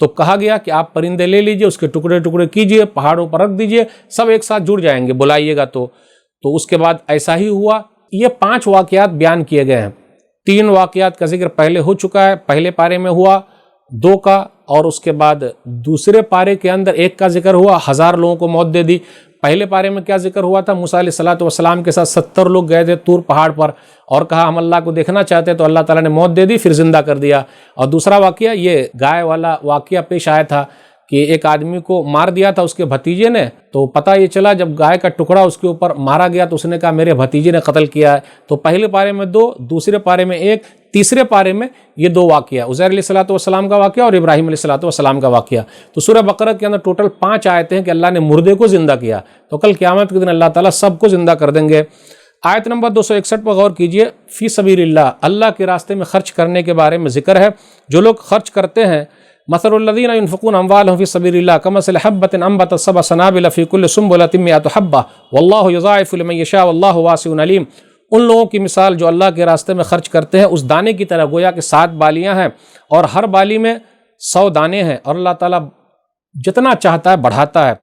تو کہا گیا کہ آپ پرندے لے لیجئے، اس کے ٹکڑے ٹکڑے کیجئے، پہاڑوں پر رکھ دیجئے، سب ایک ساتھ جڑ جائیں گے بلائیے گا تو اس کے بعد ایسا ہی ہوا۔ یہ 5 واقعات بیان کیے گئے ہیں۔ 3 واقعات کا ذکر پہلے ہو چکا ہے، پہلے پارے میں ہوا 2 کا، اور اس کے بعد دوسرے پارے کے اندر 1 کا ذکر ہوا، 1000 لوگوں کو موت دے دی۔ پہلے پارے میں کیا ذکر ہوا تھا؟ موسیٰ علیہ السلام کے ساتھ 70 لوگ گئے تھے طور پہاڑ پر اور کہا ہم اللہ کو دیکھنا چاہتے ہیں، تو اللہ تعالیٰ نے موت دے دی، پھر زندہ کر دیا۔ اور دوسرا واقعہ یہ گائے والا واقعہ پیش آیا تھا کہ ایک آدمی کو مار دیا تھا اس کے بھتیجے نے، تو پتہ یہ چلا جب گائے کا ٹکڑا اس کے اوپر مارا گیا تو اس نے کہا میرے بھتیجے نے قتل کیا ہے۔ تو پہلے پارے میں 2، دوسرے پارے میں 1، تیسرے پارے میں یہ 2 واقعہ، عزیر علیہ السلام کا واقعہ اور ابراہیم علیہ السلام کا واقعہ۔ تو سورہ بقرہ کے اندر ٹوٹل 5 آیتیں ہیں کہ اللہ نے مردے کو زندہ کیا، تو کل قیامت کے دن اللہ تعالیٰ سب کو زندہ کر دیں گے۔ آیت نمبر 261 پر غور کیجئے، فی سبیل اللہ، اللہ کے راستے میں خرچ کرنے کے بارے میں ذکر ہے۔ جو لوگ خرچ کرتے ہیں، مثل الذین ينفقون اموالهم فی سبیل اللہ کمثل حبۃ انبتت 7 سنابل فی کل سنبلۃ 100 حبۃ واللہ یضاعف لمن یشاء واللہ واسع علیم۔ ان لوگوں کی مثال جو اللہ کے راستے میں خرچ کرتے ہیں اس دانے کی طرح، گویا کہ 7 بالیاں ہیں اور ہر بالی میں 100 دانے ہیں، اور اللہ تعالیٰ جتنا چاہتا ہے بڑھاتا ہے۔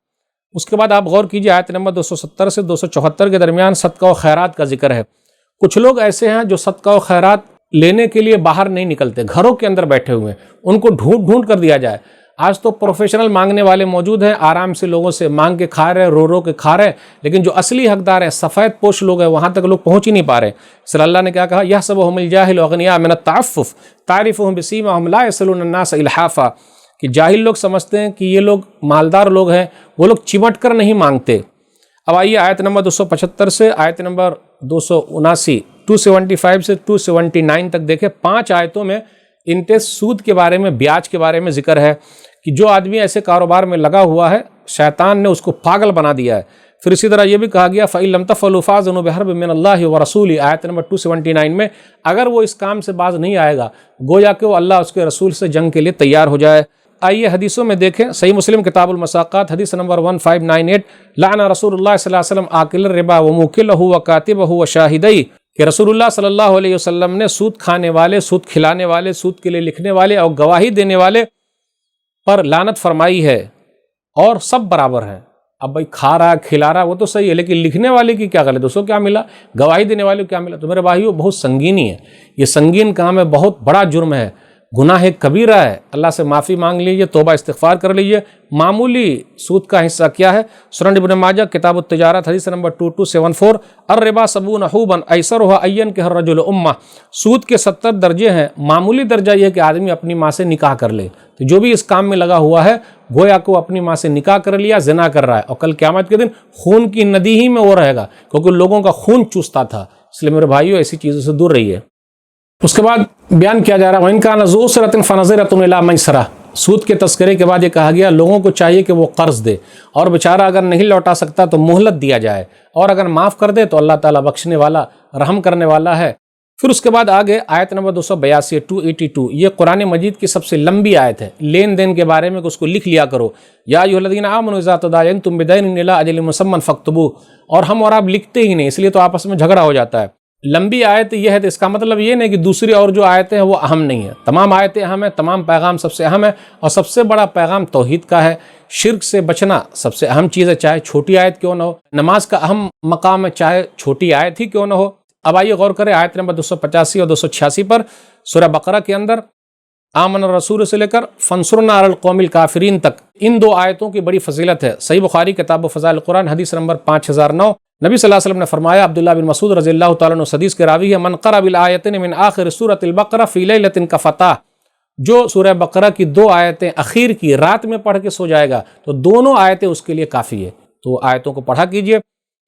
اس کے بعد آپ غور کیجئے، آیت نمبر 270 سے 274 کے درمیان صدقہ و خیرات کا ذکر ہے۔ کچھ لوگ ایسے ہیں جو صدقہ و خیرات لینے کے لیے باہر نہیں نکلتے، گھروں کے اندر بیٹھے ہوئے ہیں، ان کو ڈھونڈ ڈھونڈ کر دیا جائے۔ آج تو پروفیشنل مانگنے والے موجود ہیں، آرام سے لوگوں سے مانگ کے کھا رہے، رو رو کے کھا رہے، لیکن جو اصلی حقدار ہیں، سفید پوش لوگ ہیں، وہاں تک لوگ پہنچ ہی نہیں پا رہے۔ اس لیے اللہ نے کیا کہا، یحسبهم الجاہل اغنیاء من التعفف تعرفهم بسیماهم لا يسألون الناس الحافا، کہ جاہل لوگ سمجھتے ہیں کہ یہ لوگ مالدار لوگ ہیں، وہ لوگ چمٹ کر نہیں مانگتے۔ اب آئیے آیت نمبر 275 سے آیت نمبر 279 275 سے 279 تک دیکھیں۔ 5 آیتوں میں انٹرسٹ، سود کے بارے میں، بیاج کے بارے میں ذکر ہے کہ جو آدمی ایسے کاروبار میں لگا ہوا ہے شیطان نے اس کو پاگل بنا دیا ہے۔ پھر اسی طرح یہ بھی کہا گیا فَإِن لَمْ تَفْعَلُوا فَأْذَنُوا بِحَرْبٍ مِّنَ اللَّهِ وَرَسُولِهِ، آیت نمبر 279 میں، اگر وہ اس کام سے باز نہیں آئے گا گویا کہ وہ اللہ اس کے رسول سے جنگ کے لیے تیار ہو جائے۔ آئیے حدیثوں میں دیکھیں، صحیح مسلم کتاب المساقات حدیث نمبر 1598، لعن رسول اللہ صلی اللہ علیہ وسلم آکل الربا وموکلہ وکاتبہ وشاہدی، کہ رسول اللہ صلی اللہ علیہ وسلم نے سود کھانے والے، سود کھلانے والے، سود کے لیے لکھنے والے اور گواہی دینے والے پر لعنت فرمائی ہے، اور سب برابر ہیں۔ اب بھائی کھا رہا کھلا رہا وہ تو صحیح ہے، لیکن لکھنے والے کی کیا غلط، اس کو کیا ملا، گواہی دینے والے کو کیا ملا؟ تو میرے بھائیو بہت سنگینی ہے، یہ سنگین کام ہے، بہت بڑا جرم ہے، گناہ کبیرہ ہے۔ اللہ سے معافی مانگ لیجئے، توبہ استغفار کر لیجئے۔ معمولی سود کا حصہ کیا ہے؟ سنن ابن ماجہ کتاب التجارت حدیث نمبر 2274، الربا 70 حوبا ایسرھا ان ينكح الرجل امہ، سود کے 70 درجے ہیں، معمولی درجہ یہ کہ آدمی اپنی ماں سے نکاح کر لے۔ تو جو بھی اس کام میں لگا ہوا ہے گویا کو اپنی ماں سے نکاح کر لیا، زنا کر رہا ہے، اور کل قیامت کے دن خون کی ندی ہی میں وہ رہے گا، کیونکہ لوگوں کا خون چوستا تھا۔ اس لیے میرے بھائیو ایسی چیزوں سے دور رہیے۔ اس کے بعد بیان کیا جا رہا ہے وَإِن كَانَ ذُو عُسْرَةٍ فَنَظِرَةٌ إِلَىٰ مَيْسَرَةٍ، سود کے تذکرے کے بعد یہ کہا گیا لوگوں کو چاہیے کہ وہ قرض دے، اور بیچارہ اگر نہیں لوٹا سکتا تو مہلت دیا جائے، اور اگر معاف کر دے تو اللہ تعالیٰ بخشنے والا، رحم کرنے والا ہے۔ پھر اس کے بعد آگے آیت نمبر 282 282، یہ قرآن مجید کی سب سے لمبی آیت ہے، لین دین کے بارے میں کہ اس کو لکھ لیا کرو۔ یا ایھا الذین آمنوا اذا تداینتم بدین الی اجل مسمى فاکتبوہ، اور ہم اور آپ لکھتے ہی نہیں، اس لیے تو آپس میں جھگڑا ہو جاتا ہے۔ لمبی آیت یہ ہے تو اس کا مطلب یہ نہیں کہ دوسری اور جو آیتیں ہیں وہ اہم نہیں ہیں، تمام آیتیں اہم ہیں، تمام پیغام سب سے اہم ہے، اور سب سے بڑا پیغام توحید کا ہے۔ شرک سے بچنا سب سے اہم چیز ہے، چاہے چھوٹی آیت کیوں نہ ہو۔ نماز کا اہم مقام ہے، چاہے چھوٹی آیت ہی کیوں نہ ہو۔ اب آئیے غور کریں آیت نمبر 285 اور 286 پر، سورہ بقرہ کے اندر آمن الرسول سے لے کر فانصرنا علی القوم الکافرین تک، ان 2 آیتوں کی بڑی فضیلت ہے۔ صحیح بخاری کتاب فضائل القرآن حدیث نمبر 5009، نبی صلی اللہ علیہ وسلم نے فرمایا، عبداللہ بن مسعود رضی اللہ تعالیٰ عنہ حدیث کے راوی ہے، من قرأ بالآیتین من آخر سورۃ البقرہ فی لیلۃ کفتہ، جو سورہ بقرہ کی 2 آیتیں اخیر کی رات میں پڑھ کے سو جائے گا تو دونوں آیتیں اس کے لیے کافی ہے۔ تو آیتوں کو پڑھا کیجئے،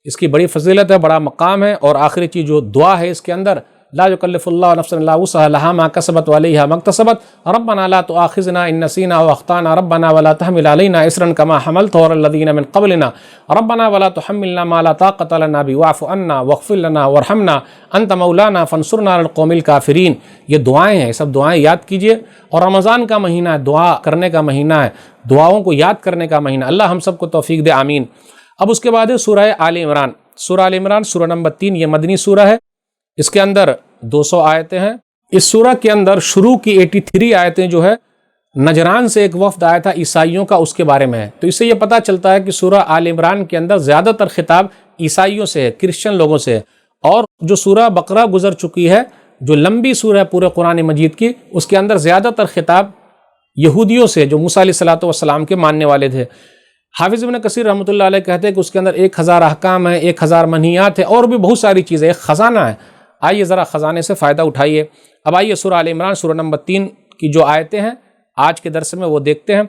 اس کی بڑی فضیلت ہے، بڑا مقام ہے۔ اور آخری چیز جو دعا ہے اس کے اندر، لا یکلف اللہ نفسا الا وسعها لها ما کسبت وعلیہا ما اکتسبت، ربنا لا تؤاخذنا ان نسینا او اخطانا، ربنا ولا تحمل علینا اصرا کما حملته على الذین من قبلنا، ربنا ولا تحملنا ما لا طاقة لنا به واعف عنا واغفر لنا وارحمنا انت مولانا فانصرنا على القوم الکافرین۔ یہ دعائیں ہیں، سب دعائیں یاد کیجئے، اور رمضان کا مہینہ ہے، دعا کرنے کا مہینہ ہے، دعاؤں کو یاد کرنے کا مہینہ، اللہ ہم سب کو توفیق دے، آمین۔ اب اس کے بعد ہے سورہ آل عمران۔ سورہ آل عمران سورہ نمبر 3، یہ مدنی سورہ ہے، اس کے اندر 200 آیتیں ہیں۔ اس سورہ کے اندر شروع کی 83 آیتیں جو ہے نجران سے ایک وفد آیا تھا عیسائیوں کا، اس کے بارے میں ہے۔ تو اس سے یہ پتہ چلتا ہے کہ سورہ آل عمران کے اندر زیادہ تر خطاب عیسائیوں سے ہے، کرسچن لوگوں سے ہے، اور جو سورہ بقرہ گزر چکی ہے، جو لمبی سورہ ہے پورے قرآن مجید کی، اس کے اندر زیادہ تر خطاب یہودیوں سے، جو موسیٰ علیہ السلام کے ماننے والے تھے۔ حافظ ابن کثیر رحمۃ اللہ علیہ کہتے ہیں کہ اس کے اندر 1000 احکام ہیں، 1000 منہیات ہیں، اور بھی بہت ساری چیزیں، ایک خزانہ ہے۔ آئیے ذرا خزانے سے فائدہ اٹھائیے۔ اب آئیے سورہ آل عمران سورہ نمبر 3 کی جو آیتیں ہیں آج کے درس میں وہ دیکھتے ہیں۔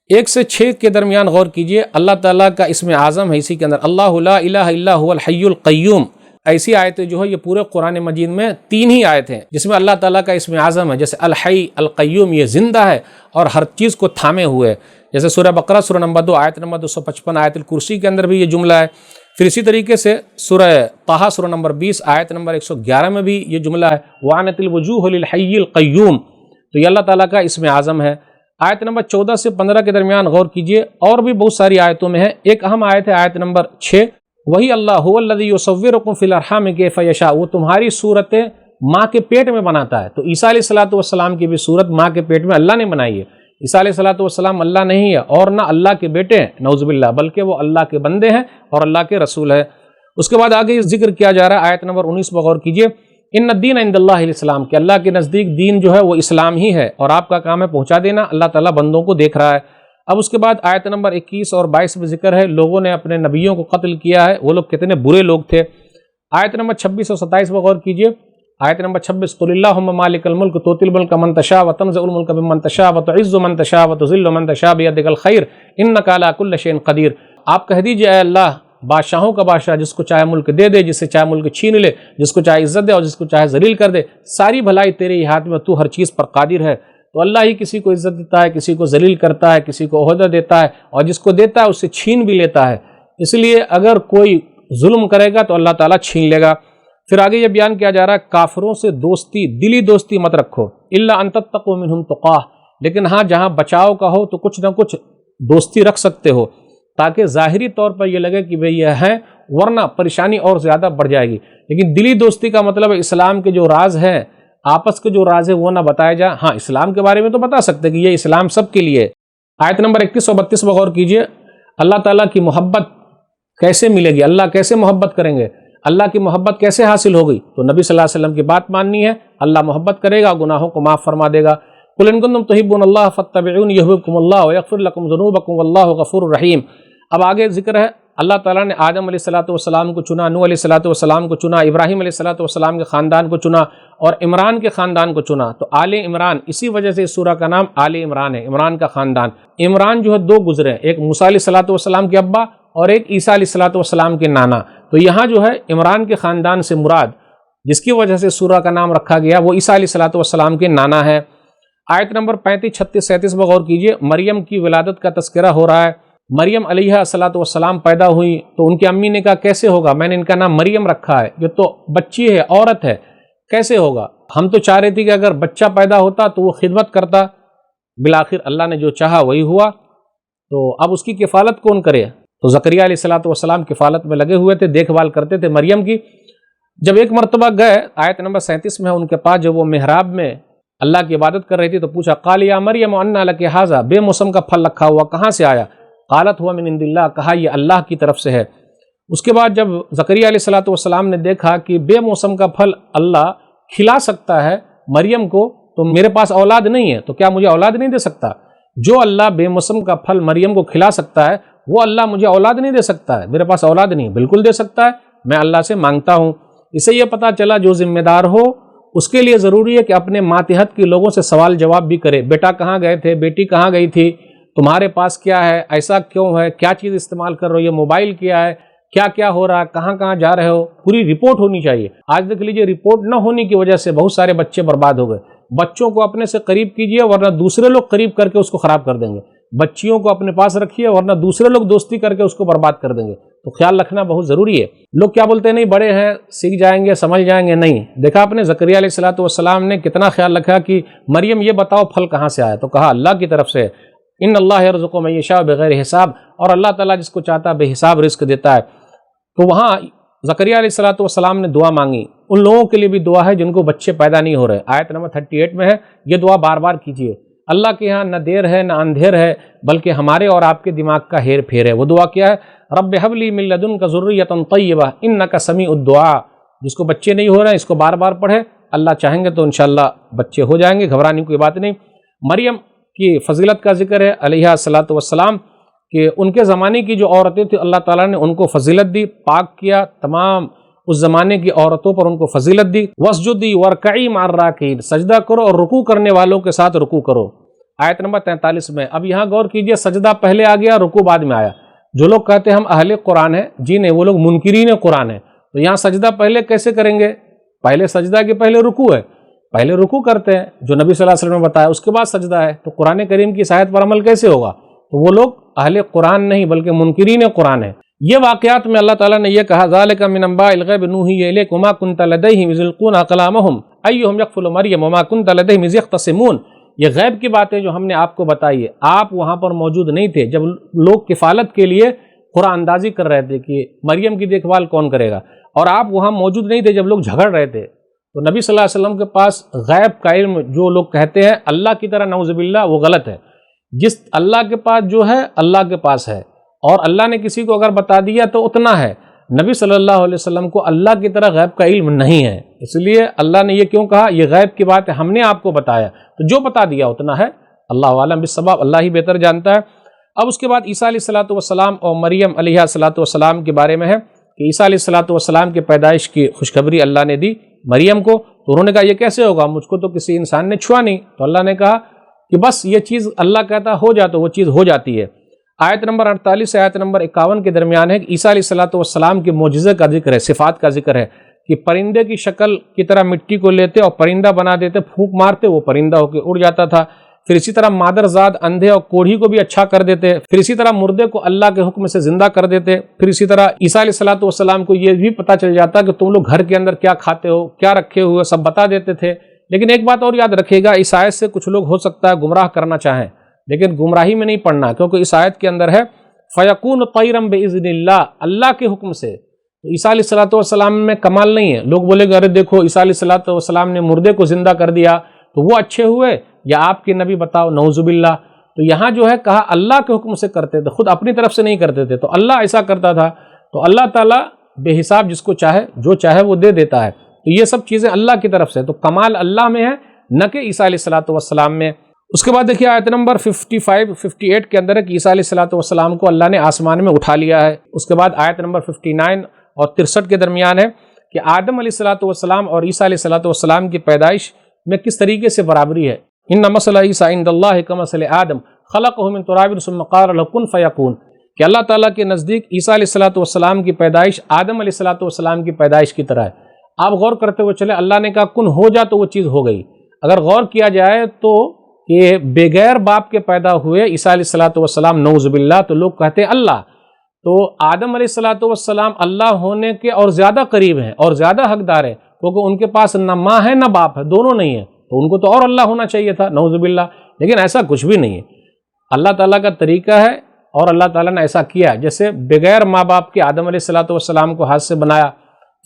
1 سے 6 کے درمیان غور کیجئے، اللہ تعالیٰ کا اسم اعظم ہے اسی کے اندر، اللہ لا الہ الا هو الحی القیوم۔ ایسی آیتیں جو ہے یہ پورے قرآن مجید میں 3 ہی آیتیں ہیں جس میں اللہ تعالیٰ کا اسم اعظم ہے، جیسے الحی القیوم، یہ زندہ ہے اور ہر چیز کو تھامے ہوئے ہے، جیسے سورہ بقرہ سورہ نمبر 2 آیت نمبر 255، آیت الکرسی کے اندر بھی یہ جملہ ہے۔ پھر اسی طریقے سے سورہ طٰہٰ سورہ نمبر 20 آیت نمبر 111 میں بھی یہ جملہ ہے، وَعَنَتِ الْوُجُوهُ لِلْحَيِّ الْقَيُّومِ، تو یہ اللہ تعالیٰ کا اسم اعظم ہے۔ آیت نمبر 14 سے 15 کے درمیان غور کیجئے، اور بھی بہت ساری آیتوں میں ہے۔ ایک اہم آیت ہے آیت نمبر 6، وہی اللہ هو الذی یصورکم فی الارحام کیف یشاء، وہ تمہاری صورتیں ماں کے پیٹ میں بناتا ہے۔ تو عیسیٰ علیہ السلام کی بھی صورت ماں کے پیٹ میں اللہ نے بنائی ہے۔ عیسیٰ علیہ السلام اللہ نہیں ہے اور نہ اللہ کے بیٹے ہیں، نعوذ باللہ، بلکہ وہ اللہ کے بندے ہیں اور اللہ کے رسول ہے۔ اس کے بعد آگے ذکر کیا جا رہا ہے آیت نمبر 19 پر غور کیجئے، ان الدین عند اللہ الاسلام، کہ اللہ کے نزدیک دین جو ہے وہ اسلام ہی ہے، اور آپ کا کام ہے پہنچا دینا، اللہ تعالیٰ بندوں کو دیکھ رہا ہے۔ اب اس کے بعد آیت نمبر 21 اور 22 میں ذکر ہے لوگوں نے اپنے نبیوں کو قتل کیا ہے، وہ لوگ کتنے برے لوگ تھے۔ آیت نمبر 26 اور 27 پر غور کیجئے، آیت نمبر 26، قل اللہم مالک الملک تؤتی الملک من تشاء وتنزع الملک ممن تشاء وتعز من تشاء وتذل من تشاء بیدک الخیر انک علی کل شیء قدیر۔ آپ کہہ دیجئے اے اللہ بادشاہوں کا بادشاہ، جس کو چاہے ملک دے دے، جس سے چاہے ملک چھین لے، جس کو چاہے عزت دے اور جس کو چاہے ذلیل کر دے، ساری بھلائی تیرے ہی ہاتھ میں، تو ہر چیز پر قادر ہے۔ تو اللہ ہی کسی کو عزت دیتا ہے، کسی کو ذلیل کرتا ہے، کسی کو عہدہ دیتا ہے، اور جس کو دیتا ہے اس سے چھین بھی لیتا ہے۔ اس لیے اگر کوئی ظلم کرے گا تو اللہ تعالیٰ چھین لے گا۔ پھر آگے یہ بیان کیا جا رہا ہے کافروں سے دوستی، دلی دوستی مت رکھو، الا ان تتقوا منہم تقاہ، لیکن ہاں جہاں بچاؤ کا ہو تو کچھ نہ کچھ دوستی رکھ سکتے ہو، تاکہ ظاہری طور پر یہ لگے کہ بھئی یہ ہیں، ورنہ پریشانی اور زیادہ بڑھ جائے گی۔ لیکن دلی دوستی کا مطلب ہے اسلام کے جو راز ہیں، آپس کے جو راز ہے وہ نہ بتایا جائے۔ ہاں اسلام کے بارے میں تو بتا سکتے کہ یہ اسلام سب کے لیے ہے۔ آیت نمبر 31 اور 32 پر غور کیجئے، اللہ تعالیٰ کی محبت کیسے ملے گی، اللہ کیسے محبت کریں گے، اللہ کی محبت کیسے حاصل ہوگی؟ تو نبی صلی اللہ علیہ وسلم کی بات ماننی ہے، اللہ محبت کرے گا، گناہوں کو معاف فرما دے گا۔ قل ان کنتم تحبون اللہ فاتبعونی یحببکم اللہ ویغفر لکم ذنوبکم واللہ غفور رحیم۔ اب آگے ذکر ہے اللہ تعالیٰ نے آدم علیہ السلام کو چنا، نوح علیہ السلام کو چنا، ابراہیم علیہ السلام کے خاندان کو چنا، اور عمران کے خاندان کو چنا۔ تو آل عمران، اسی وجہ سے اس سورہ کا نام آل عمران ہے، عمران کا خاندان۔ عمران جو ہے 2 گزرے، ایک موسیٰ علیہ السلام کے ابا اور ایک عیسیٰ علیہ السلام کے نانا۔ تو یہاں جو ہے عمران کے خاندان سے مراد جس کی وجہ سے سورہ کا نام رکھا گیا وہ عیسیٰ علیہ السلام کے نانا ہے۔ آیت نمبر 35، 36، 37 میں غور کیجئے، مریم کی ولادت کا تذکرہ ہو رہا ہے۔ مریم علیہ السلام پیدا ہوئی تو ان کی امی نے کہا کیسے ہوگا، میں نے ان کا نام مریم رکھا ہے، یہ تو بچی ہے، عورت ہے، کیسے ہوگا؟ ہم تو چاہ رہے تھے کہ اگر بچہ پیدا ہوتا تو وہ خدمت کرتا، بالآخر اللہ نے جو چاہا وہی ہوا، تو اب اس کی کفالت کون کرے؟ تو زکریا علیہ السلام کفالت میں لگے ہوئے تھے، دیکھ بھال کرتے تھے مریم کی۔ جب ایک مرتبہ گئے، آیت نمبر 37 میں ان کے پاس، جب وہ محراب میں اللہ کی عبادت کر رہی تھی تو پوچھا، قال یا مریم انا لک ھذا، بے موسم کا پھل رکھا ہوا کہاں سے آیا؟ قالت ہوا من عند اللہ، کہا یہ اللہ کی طرف سے ہے۔ اس کے بعد جب زکریا علیہ السلام نے دیکھا کہ بے موسم کا پھل اللہ کھلا سکتا ہے مریم کو، تو میرے پاس اولاد نہیں ہے، تو کیا مجھے اولاد نہیں دے سکتا؟ جو اللہ بے موسم کا پھل مریم کو کھلا سکتا ہے وہ اللہ مجھے اولاد نہیں دے سکتا ہے؟ میرے پاس اولاد نہیں، بالکل دے سکتا ہے، میں اللہ سے مانگتا ہوں۔ اسے یہ پتہ چلا جو ذمہ دار ہو اس کے لیے ضروری ہے کہ اپنے ماتحت کے لوگوں سے سوال جواب بھی کرے، بیٹا کہاں گئے تھے، بیٹی کہاں گئی تھی، تمہارے پاس کیا ہے، ایسا کیوں ہے، کیا چیز استعمال کر رہے ہو، یہ موبائل کیا ہے، کیا کیا ہو رہا ہے، کہاں کہاں جا رہے ہو، پوری رپورٹ ہونی چاہیے۔ آج دیکھ لیجئے رپورٹ نہ ہونے کی وجہ سے بہت سارے بچے برباد ہو گئے۔ بچوں کو اپنے سے قریب کیجئے ورنہ دوسرے لوگ قریب کر کے اس کو خراب کر دیں گے، بچیوں کو اپنے پاس رکھیے ورنہ دوسرے لوگ دوستی کر کے اس کو برباد کر دیں گے۔ تو خیال رکھنا بہت ضروری ہے۔ لوگ کیا بولتے ہیں، نہیں بڑے ہیں سیکھ جائیں گے سمجھ جائیں گے، نہیں، دیکھا آپ نے زکریا علیہ السلام نے کتنا خیال رکھا کہ مریم یہ بتاؤ پھل کہاں سے آیا، تو کہا اللہ کی طرف سے، ان اللہ یرزق من یشاء بغیر حساب، اور اللہ تعالیٰ جس کو چاہتا ہے بے حساب رزق دیتا ہے۔ تو وہاں زکریا علیہ السلام نے دعا مانگی، ان لوگوں کے لیے بھی دعا ہے جن کو بچے پیدا نہیں ہو رہے، آیت نمبر 38 میں ہے، یہ دعا بار بار کیجیے، اللہ کے ہاں نہ دیر ہے نہ اندھیر ہے، بلکہ ہمارے اور آپ کے دماغ کا ہیر پھیر ہے۔ وہ دعا کیا ہے؟ رب ہب لی من لدنک ذریۃ طیبہ انک سمیع الدعاء۔ جس کو بچے نہیں ہو رہے ہیں اس کو بار بار پڑھے، اللہ چاہیں گے تو انشاءاللہ بچے ہو جائیں گے، گھبرانے کی کوئی بات نہیں۔ مریم کی فضیلت کا ذکر ہے علیہا الصلاۃ والسلام، کہ ان کے زمانے کی جو عورتیں تھیں اللہ تعالیٰ نے ان کو فضیلت دی، پاک کیا، تمام اس زمانے کی عورتوں پر ان کو فضیلت دی۔ واسجدی وارکعی مع الراکعین، سجدہ کرو اور رکوع کرنے والوں کے ساتھ رکوع کرو، آیت نمبر 43 میں۔ اب یہاں غور کیجئے، سجدہ پہلے آ گیا، رکوع بعد میں آیا۔ جو لوگ کہتے ہیں ہم اہل قرآن ہیں، جی نہیں، وہ لوگ منکرین قرآن ہیں۔ تو یہاں سجدہ پہلے کیسے کریں گے؟ پہلے سجدہ کے پہلے رکوع ہے، پہلے رکوع کرتے ہیں جو نبی صلی اللہ علیہ وسلم نے بتایا، اس کے بعد سجدہ ہے۔ تو قرآن کریم کی اس آیت پر عمل کیسے ہوگا؟ تو وہ لوگ اہل قرآن نہیں بلکہ منکرین قرآن ہیں۔ یہ واقعات میں اللہ تعالیٰ نے یہ کہا ذالک من انباء الغیب نوحی الیک وما کنت لدیہم اذ یلقون اقلامہم ایہم یکفل مریم وما کنت لدیہم اذ یختصمون۔ یہ غیب کی باتیں جو ہم نے آپ کو بتائی ہے، آپ وہاں پر موجود نہیں تھے جب لوگ کفالت کے لیے قرآن اندازی کر رہے تھے کہ مریم کی دیکھ بھال کون کرے گا، اور آپ وہاں موجود نہیں تھے جب لوگ جھگڑ رہے تھے۔ تو نبی صلی اللہ علیہ وسلم کے پاس غیب کا علم جو لوگ کہتے ہیں اللہ کی طرح، نعوذ باللہ، وہ غلط ہے۔ جس اللہ کے پاس جو ہے اللہ کے پاس ہے، اور اللہ نے کسی کو اگر بتا دیا تو اتنا ہے۔ نبی صلی اللہ علیہ وسلم کو اللہ کی طرح غیب کا علم نہیں ہے، اس لیے اللہ نے یہ کیوں کہا؟ یہ غیب کی بات ہے، ہم نے آپ کو بتایا، تو جو بتا دیا اتنا ہے، اللہ عالم بالصواب، اللہ ہی بہتر جانتا ہے۔ اب اس کے بعد عیسیٰ علیہ الصلوۃ والسلام اور مریم علیہ الصلوۃ والسلام کے بارے میں ہے کہ عیسیٰ علیہ الصلوۃ والسلام کی پیدائش کی خوشخبری اللہ نے دی مریم کو، تو انہوں نے کہا یہ کیسے ہوگا، مجھ کو تو کسی انسان نے چھوا نہیں۔ تو اللہ نے کہا کہ بس یہ چیز اللہ کہتا ہو جا تو وہ چیز ہو جاتی ہے۔ آیت نمبر 48 سے آیت نمبر 51 کے درمیان ہے کہ عیسیٰ علیہ الصلوۃ والسلام کے معجزے کا ذکر ہے، صفات کا ذکر ہے کہ پرندے کی شکل کی طرح مٹی کو لیتے اور پرندہ بنا دیتے، پھونک مارتے، وہ پرندہ ہو کے اڑ جاتا تھا۔ پھر اسی طرح مادرزاد اندھے اور کوڑھی کو بھی اچھا کر دیتے، پھر اسی طرح مردے کو اللہ کے حکم سے زندہ کر دیتے، پھر اسی طرح عیسیٰ علیہ الصلوۃ والسلام کو یہ بھی پتہ چل جاتا کہ تم لوگ گھر کے اندر کیا کھاتے ہو، کیا رکھے ہوئے، سب بتا دیتے تھے۔ لیکن ایک بات اور یاد رکھیے گا، اس آیت سے کچھ لوگ ہو سکتا ہے گمراہ کرنا چاہیں، لیکن گمراہی میں نہیں پڑنا، کیونکہ اس آیت کے اندر ہے فَيَكُونُ طَيْرًا بِإِذْنِ اللَّهِ، اللہ کے حکم سے۔ تو عیسیٰ علیہ الصلوۃ والسلام میں کمال نہیں ہے۔ لوگ بولے گا ارے دیکھو عیسیٰ علیہ الصلوۃ والسلام نے مردے کو زندہ کر دیا تو وہ اچھے ہوئے یا آپ کے نبی؟ بتاؤ، نعوذ باللہ۔ تو یہاں جو ہے کہا اللہ کے حکم سے کرتے تھے، خود اپنی طرف سے نہیں کرتے تھے، تو اللہ ایسا کرتا تھا۔ تو اللہ تعالیٰ بے حساب جس کو چاہے جو چاہے وہ دے دیتا ہے، تو یہ سب چیزیں اللہ کی طرف سے، تو کمال اللہ میں ہے نہ کہ عیسیٰ علیہ الصلوۃ والسلام میں۔ اس کے بعد دیکھیے آیت نمبر 55-58 کے اندر ہے کہ عیسیٰ علیہ الصلوۃ والسلام کو اللہ نے آسمان میں اٹھا لیا ہے۔ اس کے بعد آیت نمبر 59 اور 63 کے درمیان ہے کہ آدم علیہ الصلوۃ والسلام اور عیسیٰ علیہ الصلوۃ والسلام کی پیدائش میں کس طریقے سے برابری ہے۔ ان مثل عیسیٰ عند اللہ کمثل آدم خلقہ من تراب ثم قال له کن فیکون، کہ اللہ تعالیٰ کے نزدیک عیسیٰ علیہ الصلوۃ والسلام کی پیدائش آدم علیہ الصلوۃ والسلام کی پیدائش کی طرح ہے۔ آپ غور کرتے ہوئے چلے، اللہ نے کہا کن ہو جا تو وہ چیز ہو گئی۔ اگر غور کیا جائے تو کہ بغیر باپ کے پیدا ہوئے عیسیٰ علیہ الصلوۃ والسلام، نعوذ باللہ، تو لوگ کہتے ہیں اللہ، تو آدم علیہ الصلوۃ والسلام اللہ ہونے کے اور زیادہ قریب ہیں اور زیادہ حقدار ہیں، کیونکہ ان کے پاس نہ ماں ہے نہ باپ ہے، دونوں نہیں ہیں، تو ان کو تو اور اللہ ہونا چاہیے تھا، نعوذ باللہ۔ لیکن ایسا کچھ بھی نہیں ہے، اللہ تعالیٰ کا طریقہ ہے اور اللہ تعالیٰ نے ایسا کیا، جیسے بغیر ماں باپ کے آدم علیہ الصلوۃ والسلام کو ہاتھ سے بنایا،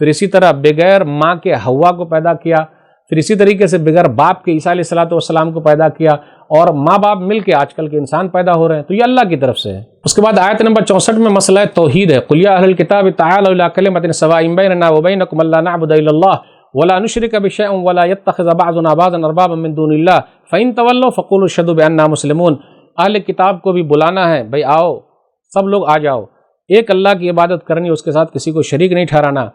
پھر اسی طرح بغیر ماں کے حوا کو پیدا کیا، پھر اسی طریقے سے بغیر باپ کے عیسیٰ علیہ الصلوۃ والسلام کو پیدا کیا، اور ماں باپ مل کے آج کل کے انسان پیدا ہو رہے ہیں، تو یہ اللہ کی طرف سے ہے۔ اس کے بعد آیت نمبر 64 میں مسئلہ توحید ہے، قُلْ يَا أَهْلَ الْكِتَابِ تَعَالَوْا إِلَىٰ كَلِمَةٍ سَوَاءٍ بَيْنَنَا وَبَيْنَكُمْ أَلَّا نَعْبُدَ إِلَّا اللَّهَ وَلَا نُشْرِكَ بِشَيْءٍ وَلَا يَتَّخِذَ بَعْضُنَا بَعْضًا أَرْبَابًا مِّن دُونِ اللَّهِ فَإِن تَوَلَّوْا فَقُولُوا اشْهَدُوا بِأَنَّا مُسْلِمُونَ۔ اہل کتاب کو بھی بلانا ہے، بھئی آؤ، سب لوگ آ جاؤ، ایک اللہ کی عبادت کرنی، اس کے ساتھ کسی کو شریک نہیں ٹھہرانا۔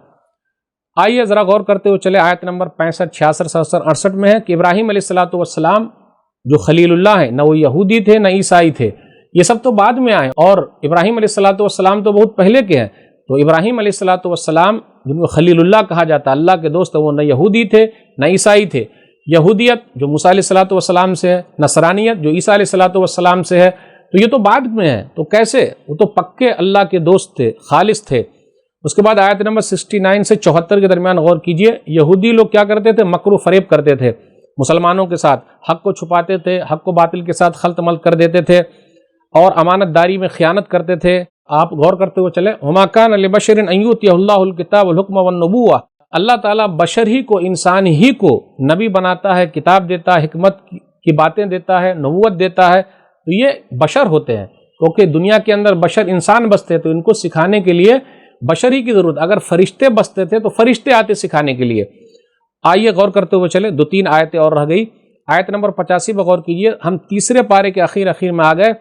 آئیے ذرا غور کرتے ہوئے چلے، آیت نمبر 65، 66، 67، 68 میں ہے کہ ابراہیم علیہ الصلوۃ والسلام جو خلیل اللہ ہیں، نہ وہ یہودی تھے نہ عیسائی تھے، یہ سب تو بعد میں آئے، اور ابراہیم علیہ الصلوۃ والسلام تو بہت پہلے کے ہیں۔ تو ابراہیم علیہ الصلوۃ والسلام جن کو خلیل اللہ کہا جاتا ہے، اللہ کے دوست، وہ نہ یہودی تھے نہ عیسائی تھے۔ یہودیت جو موسیٰ علیہ الصلوۃ والسلام سے ہے، نصرانیت جو عیسیٰ علیہ الصلوۃ والسلام سے ہے، تو یہ تو بعد میں ہے، تو کیسے؟ وہ تو پکے اللہ کے دوست تھے، خالص تھے۔ اس کے بعد آیت نمبر 69 سے 74 کے درمیان غور کیجئے، یہودی لوگ کیا کرتے تھے؟ مکر و فریب کرتے تھے مسلمانوں کے ساتھ، حق کو چھپاتے تھے، حق کو باطل کے ساتھ خلط ملط کر دیتے تھے، اور امانت داری میں خیانت کرتے تھے۔ آپ غور کرتے ہوئے چلے، وما کان لبشر ان یؤتیہ اللہ الکتاب والحکم والنبوۃ، اللہ تعالیٰ بشر ہی کو، انسان ہی کو نبی بناتا ہے، کتاب دیتا ہے، حکمت کی باتیں دیتا ہے، نبوت دیتا ہے، تو یہ بشر ہوتے ہیں، کیونکہ دنیا کے اندر بشر انسان بستے، تو ان کو سکھانے کے لیے بشر ہی کی ضرورت۔ اگر فرشتے بستے تھے تو فرشتے آتے سکھانے کے لیے۔ آئیے غور کرتے ہوئے چلے، 2-3 آیتیں اور رہ گئی۔ آیت نمبر 85 پر غور کیجیے، ہم تیسرے پارے کے اخیر میں آ گئے۔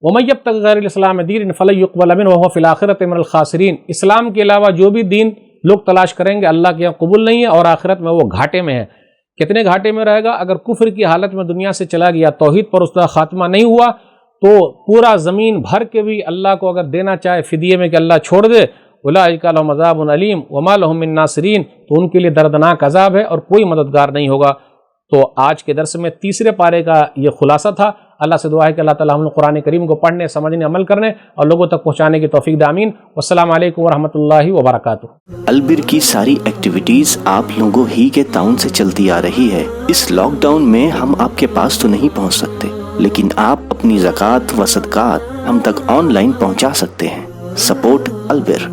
وَمَن يَبْتَغِ غَيْرَ الْإِسْلَامِ دِينًا فَلَن يُقْبَلَ مِنْهُ وَهُوَ فِي الْآخِرَةِ مِنَ الْخَاسِرِينَ۔ اسلام کے علاوہ جو بھی دین لوگ تلاش کریں گے اللہ کے یہاں قبول نہیں ہے اور آخرت میں وہ گھاٹے میں ہے۔ کتنے گھاٹے میں رہے گا؟ اگر کفر کی حالت میں دنیا سے چلا گیا، توحید پر اس کا خاتمہ نہیں ہوا، تو پورا زمین بھر کے بھی اللہ کو اگر دینا چاہے فدیے میں کہ اللہ چھوڑ دے، اولئک لہم عذاب علیم وما لہم من ناصرین، تو ان کے لیے دردناک عذاب ہے اور کوئی مددگار نہیں ہوگا۔ تو آج کے درس میں تیسرے پارے کا یہ خلاصہ تھا۔ اللہ سے دعا ہے کہ اللہ تعالیٰ ہم قرآن کریم کو پڑھنے، سمجھنے، عمل کرنے اور لوگوں تک پہنچانے کی توفیق دے، آمین۔ والسلام علیکم ورحمۃ اللہ وبرکاتہ۔ البر کی ساری ایکٹیویٹیز آپ لوگوں ہی کے تعاون سے چلتی آ رہی ہے۔ اس لاک ڈاؤن میں ہم آپ کے پاس تو نہیں پہنچ سکتے، لیکن آپ اپنی زکوٰۃ و صدقات ہم تک آن لائن پہنچا سکتے ہیں۔ سپورٹ البر۔